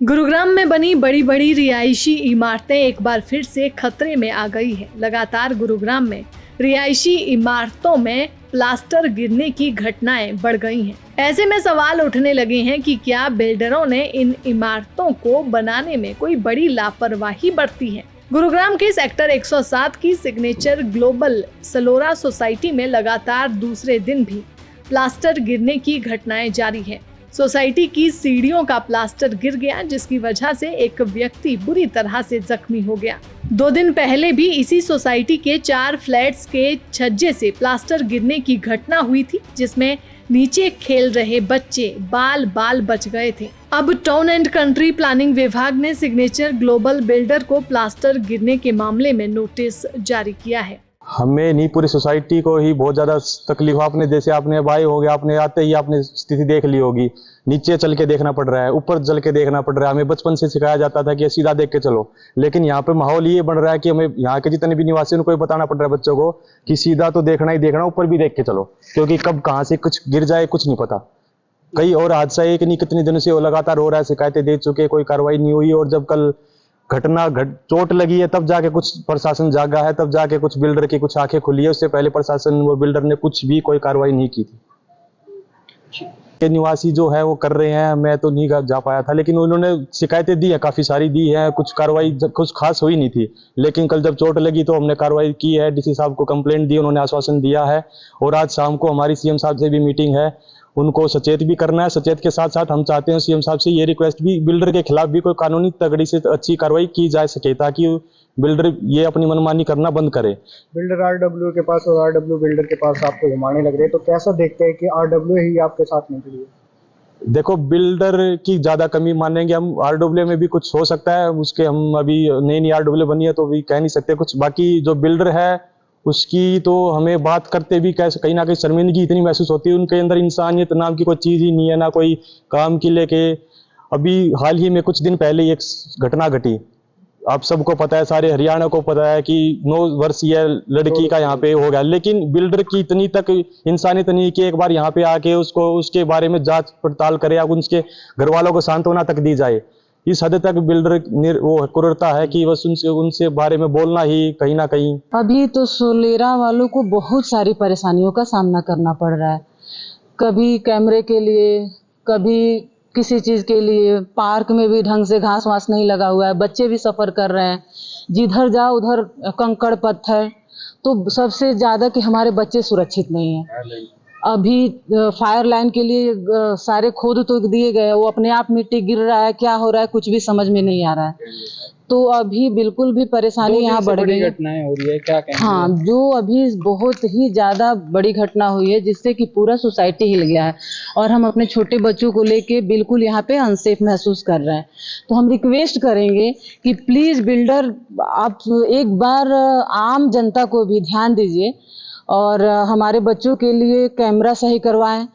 गुरुग्राम में बनी बड़ी बड़ी रिहायशी इमारतें एक बार फिर से खतरे में आ गई है। लगातार गुरुग्राम में रिहायशी इमारतों में प्लास्टर गिरने की घटनाएं बढ़ गई हैं। ऐसे में सवाल उठने लगे हैं कि क्या बिल्डरों ने इन इमारतों को बनाने में कोई बड़ी लापरवाही बरती है। गुरुग्राम के सेक्टर 107 की सिग्नेचर ग्लोबल सलोरा सोसाइटी में लगातार दूसरे दिन भी प्लास्टर गिरने की घटनाएं जारी है। सोसाइटी की सीढ़ियों का प्लास्टर गिर गया, जिसकी वजह से एक व्यक्ति बुरी तरह से जख्मी हो गया। 2 दिन पहले भी इसी सोसाइटी के 4 फ्लैट्स के छज्जे से प्लास्टर गिरने की घटना हुई थी, जिसमें नीचे खेल रहे बच्चे बाल बच गए थे। अब टाउन एंड कंट्री प्लानिंग विभाग ने सिग्नेचर ग्लोबल बिल्डर को प्लास्टर गिरने के मामले में नोटिस जारी किया है। हमें नहीं, पूरी सोसाइटी को ही बहुत ज़्यादा तकलीफ। आपने जैसे आपने भाई हो गया, आपने आते ही आपने स्थिति देख ली होगी। नीचे चल के देखना पड़ रहा है, ऊपर चल के देखना पड़ रहा है। हमें बचपन से सिखाया जाता था कि सीधा देख के चलो, लेकिन यहाँ पे माहौल ये बन रहा है कि हमें यहाँ के जितने भी निवासी उनको बताना पड़ रहा है बच्चों को कि सीधा तो देखना ही देखना, ऊपर भी देख के चलो, क्योंकि कब कहाँ से कुछ गिर जाए कुछ नहीं पता। कई और हादसा एक नहीं कितने दिनों से लगातार हो रहा है, शिकायतें दे चुके, कोई कार्रवाई नहीं हुई। और जब कल चोट लगी है तब जाके कुछ प्रशासन जागा है, तब जाके कुछ बिल्डर की कुछ आंखें खुली है। उससे पहले प्रशासन व बिल्डर ने कुछ भी कोई कार्रवाई नहीं की थी। के निवासी जो है वो कर रहे हैं, मैं तो नहीं जा पाया था, लेकिन उन्होंने शिकायतें दी है, काफी सारी दी है। कुछ कार्रवाई कुछ खास हुई नहीं थी, लेकिन कल जब चोट लगी तो हमने कार्रवाई की है। डीसी साहब को कंप्लेंट दी, उन्होंने आश्वासन दिया है। और आज शाम को हमारी सीएम साहब से भी मीटिंग है, उनको सचेत भी करना है। सचेत के साथ साथ हम चाहते हैं सीएम साहब से ये रिक्वेस्ट भी, बिल्डर के खिलाफ भी कोई कानूनी तगड़ी से अच्छी कार्रवाई की जा सके, ताकि बिल्डर ये अपनी मनमानी करना बंद करे। बिल्डर आरडब्ल्यू के पास और आरडब्ल्यू बिल्डर के पास आपको घुमाने लग रहे हैं, तो कैसा देखते हैं कि आरडब्ल्यू ही आपके साथ नहीं खड़ी है? देखो, बिल्डर की ज्यादा कमी मानेंगे हम, आरडब्ल्यू में भी कुछ हो सकता है। उसके हम अभी नई आरडब्ल्यू बनी है तो भी कह नहीं सकते कुछ। बाकी जो बिल्डर है उसकी तो हमें बात करते भी कैसे कहीं ना कहीं शर्मिंदगी इतनी महसूस होती है। उनके अंदर इंसानियत नाम की कोई चीज ही नहीं है, ना कोई काम की लेके। अभी हाल ही में कुछ दिन पहले एक घटना घटी, आप सबको पता है, सारे हरियाणा को पता है कि 9 वर्षीय लड़की का यहाँ पे हो गया। लेकिन बिल्डर की इतनी तक इंसानियत नहीं कि एक बार यहाँ पे आके उसको उसके बारे में जांच पड़ताल करे, या उनके घर वालों को सांत्वना तक दी जाए। इस हद तक बिल्डर वो क्रूरता है कि बस उनसे बारे में बोलना ही कहीं ना कहीं। अभी तो सोलेरा वालों को बहुत सारी परेशानियों का सामना करना पड़ रहा है। कभी कैमरे के लिए, कभी किसी चीज के लिए। पार्क में भी ढंग से घास वास नहीं लगा हुआ है, बच्चे भी सफर कर रहे हैं। जिधर जाओ उधर कंकड़ पत्थर। तो सबसे ज्यादा कि हमारे बच्चे सुरक्षित नहीं है। अभी फायर लाइन के लिए सारे खोद तो दिए गए, वो अपने आप मिट्टी गिर रहा है, क्या हो रहा है कुछ भी समझ में नहीं आ रहा है। तो अभी बिल्कुल भी परेशानी यहाँ बढ़ गई है। घटनाएं हो रही है, क्या कहेंगे? हाँ, जो अभी बहुत ही ज्यादा बड़ी घटना हुई है, जिससे कि पूरा सोसाइटी हिल गया है। और हम अपने छोटे बच्चों को लेके बिल्कुल यहाँ पे अनसेफ महसूस कर रहे हैं। तो हम रिक्वेस्ट करेंगे कि प्लीज बिल्डर, आप एक बार आम जनता को भी ध्यान दीजिए और हमारे बच्चों के लिए कैमरा सही करवाएं,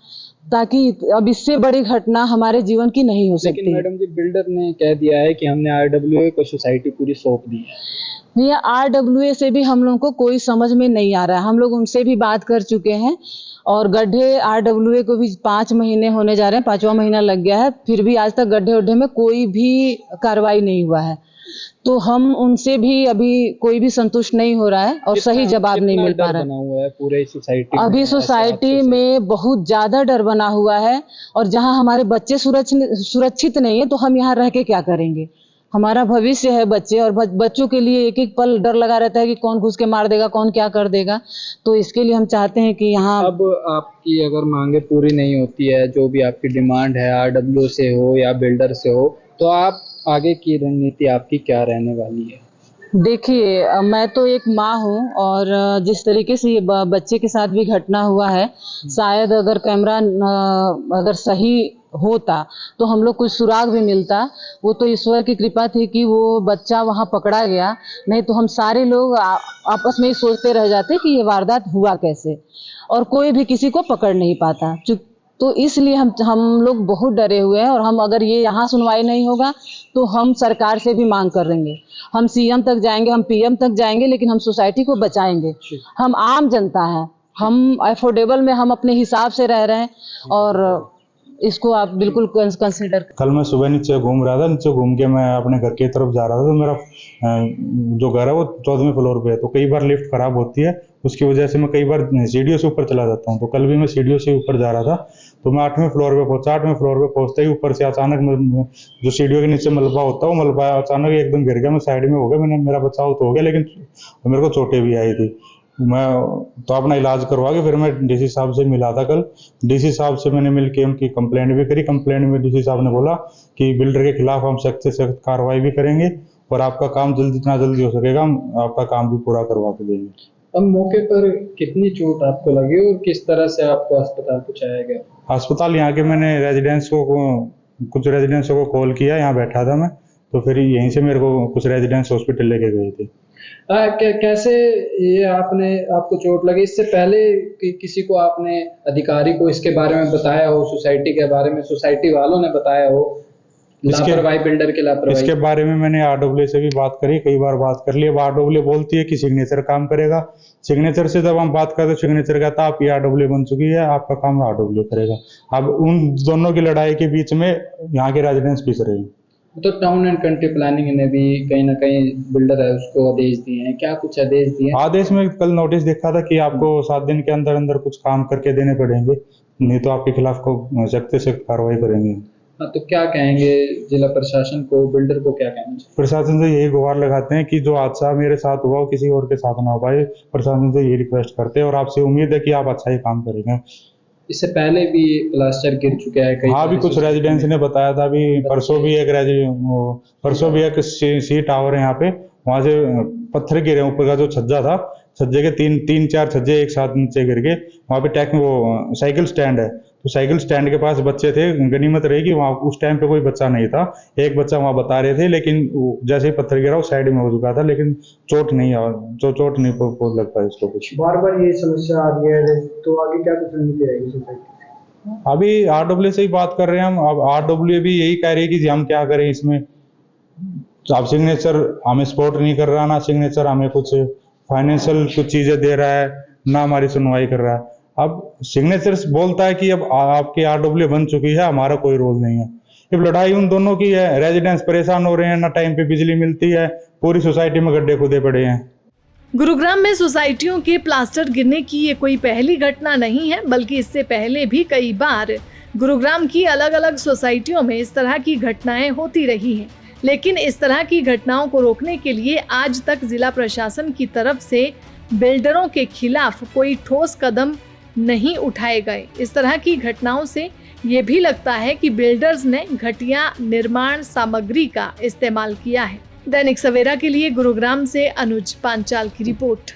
ताकि अब इससे बड़ी घटना हमारे जीवन की नहीं हो सकती। लेकिन मैडम जी, बिल्डर ने कह दिया है कि हमने आरडब्ल्यू को सोसाइटी पूरी सौंप दी है। भैया, आरडब्ल्यू से भी हम लोगों को कोई समझ में नहीं आ रहा है। हम लोग उनसे भी बात कर चुके हैं, और गड्ढे आरडब्ल्यू को भी 5 महीने होने जा रहे हैं, 5वां महीना लग गया है, फिर भी आज तक गड्ढे में कोई भी कार्रवाई नहीं हुआ है। तो हम उनसे भी अभी कोई भी संतुष्ट नहीं हो रहा है और सही जवाब नहीं मिल पा रहा है। बना हुआ है पूरे सोसाइटी अभी सोसाइटी में बहुत ज्यादा डर बना हुआ है, और जहां हमारे बच्चे सुरक्षित नहीं है तो हम यहाँ रह के क्या करेंगे? हमारा भविष्य है बच्चे, और बच्चों के लिए एक एक पल डर लगा रहता है कि कौन घुस के मार देगा, कौन क्या कर देगा। तो इसके लिए हम चाहते हैं कि यहाँ, अब आपकी अगर मांगे पूरी नहीं होती है, जो भी आपकी डिमांड है आरडब्ल्यू से हो या बिल्डर से हो, तो आप आगे की रणनीति आपकी क्या रहने वाली है? देखिए, मैं तो एक माँ हूँ, और जिस तरीके से ये बच्चे के साथ भी घटना हुआ है, शायद अगर कैमरा अगर सही होता तो हम लोग कुछ सुराग भी मिलता। वो तो ईश्वर की कृपा थी कि वो बच्चा वहाँ पकड़ा गया, नहीं तो हम सारे लोग आपस में ही सोचते रह जाते कि ये वारदात हुआ कैसे, और कोई भी किसी को पकड़ नहीं पाता। तो इसलिए हम लोग बहुत डरे हुए हैं, और हम अगर ये यहाँ सुनवाई नहीं होगा तो हम सरकार से भी मांग करेंगे। हम सीएम तक जाएंगे, हम पीएम तक जाएंगे, लेकिन हम सोसाइटी को बचाएंगे। हम आम जनता हैं, हम अफोर्डेबल में हम अपने हिसाब से रह रहे हैं, और इसको आप बिल्कुल कंसिडर। कल मैं सुबह नीचे घूम रहा था, नीचे घूम के मैं अपने घर की तरफ जा रहा था, तो मेरा जो घर है वो 14वें फ्लोर पे है, तो कई बार लिफ्ट खराब होती है, उसकी वजह से मैं कई बार सीढ़ियों से ऊपर चला जाता हूँ। तो कल भी मैं सीढ़ियों से ऊपर जा रहा था, तो मैं 8वें फ्लोर पे पहुंचा। 8वें फ्लोर पे पहुंचते ही ऊपर से अचानक जो सीढ़ियों के नीचे मलबा होता है, वो मलबा अचानक एकदम गिर गया। मैं साइड में हो गया, मेरा बचाव तो हो गया, लेकिन मेरे को चोटें भी आई थी। मैं तो अपना इलाज करवा के फिर मैं डीसी साहब से मिला था कल। डीसी साहब से मैंने मिल के उनकी कंप्लेंट भी करी। कंप्लेंट में डीसी साहब ने बोला कि बिल्डर के खिलाफ हम सख्त से सख्त कार्रवाई भी करेंगे और आपका काम जितना जल्दी हो सकेगा हम आपका काम भी पूरा करवा के देंगे। अब मौके पर कितनी चोट आपको लगी और किस तरह से आपको अस्पताल पहुंचाया गया? अस्पताल यहाँ के मैंने कुछ रेजिडेंट्स को कॉल किया, यहाँ बैठा था मैं, तो फिर यहीं से मेरे को कुछ रेजिडेंट्स हॉस्पिटल लेके गए थे। कैसे ये आपको चोट लगी? इससे पहले किसी को आपने अधिकारी को इसके बारे में बताया हो, सोसाइटी के बारे में सोसाइटी वालों ने बताया हो, लापरवाही बिल्डर की लापरवाही? इसके बारे में मैंने आरडब्ल्यू से भी बात करी, कई बार बात कर ली। अब आरडब्ल्यू बोलती है कि सिग्नेचर काम करेगा। सिग्नेचर से जब हम बात करते, सिग्नेचर कहता है आपकी आरडब्ल्यू बन चुकी है, आपका काम आरडब्ल्यू करेगा। अब उन दोनों की लड़ाई के बीच में यहाँ के रेजिडेंट्स पिस रहे हैं। तो टाउन एंड कंट्री प्लानिंग ने भी कहीं ना कहीं बिल्डर है उसको आदेश दिए हैं, क्या कुछ आदेश दिए? आदेश में कल नोटिस देखा था कि आपको 7 दिन के अंदर अंदर कुछ काम करके देने पड़ेंगे, नहीं तो आपके खिलाफ को सख्त से सख्त कार्रवाई करेंगे। तो क्या कहेंगे जिला प्रशासन को, बिल्डर को क्या कहेंगे? प्रशासन से यही गुहार लगाते हैं कि जो हादसा मेरे साथ हुआ वो किसी और के साथ ना हो पाए। प्रशासन से यही रिक्वेस्ट करते हैं और आपसे उम्मीद है कि आप अच्छा ही काम करेंगे। इससे पहले भी प्लास्टर गिर चुका है कई? हाँ, भी कुछ रेजिडेंट्स ने बताया था। अभी परसों भी एक सी टावर है यहाँ पे, वहां से पत्थर गिरे, ऊपर का जो छज्जा था, छज्जे के तीन चार छज्जे एक साथ नीचे गिर गए। वहाँ पे वो साइकिल स्टैंड है, तो साइकिल स्टैंड के पास बच्चे थे। गनीमत रही कि वहाँ उस टाइम पे कोई बच्चा नहीं था, एक बच्चा वहाँ बता रहे थे, लेकिन जैसे ही पत्थर गिरा वो साइड में हो चुका था, लेकिन चोट नहीं लग पाई उसको कुछ। बार बार ये समस्या आ रही है, तो आगे क्या कुछ रणनीति रहेगी सोसाइटी? अभी आरडब्ल्यू से ही बात कर रहे हैं हम। अब आरडब्ल्यू भी यही कह रही है कि हम क्या करें इसमें। अब सिग्नेचर हमें सपोर्ट नहीं कर रहा, ना सिग्नेचर हमें कुछ फाइनेंशियल कुछ चीजें दे रहा है, ना हमारी सुनवाई कर रहा है। अब सिग्नेचर बोलता है कि अब आपकी आरडब्ल्यू बन चुकी है, हमारा कोई रोल नहीं है। अब लड़ाई उन दोनों की है। रेजिडेंट्स परेशान हो रहे हैं, ना टाइम पे बिजली मिलती है, पूरी सोसाइटी में गड्ढे खुदे पड़े हैं। गुरुग्राम में सोसाइटियों के प्लास्टर गिरने की ये कोई पहली घटना नहीं है, बल्कि इससे पहले भी कई बार गुरुग्राम की अलग अलग सोसाइटियों में इस तरह की घटनाएं होती रही हैं। लेकिन इस तरह की घटनाओं को रोकने के लिए आज तक जिला प्रशासन की तरफ से बिल्डरों के खिलाफ कोई ठोस कदम नहीं उठाए गए। इस तरह की घटनाओं से ये भी लगता है कि बिल्डर्स ने घटिया निर्माण सामग्री का इस्तेमाल किया है। दैनिक सवेरा के लिए गुरुग्राम से अनुज पांचाल की रिपोर्ट।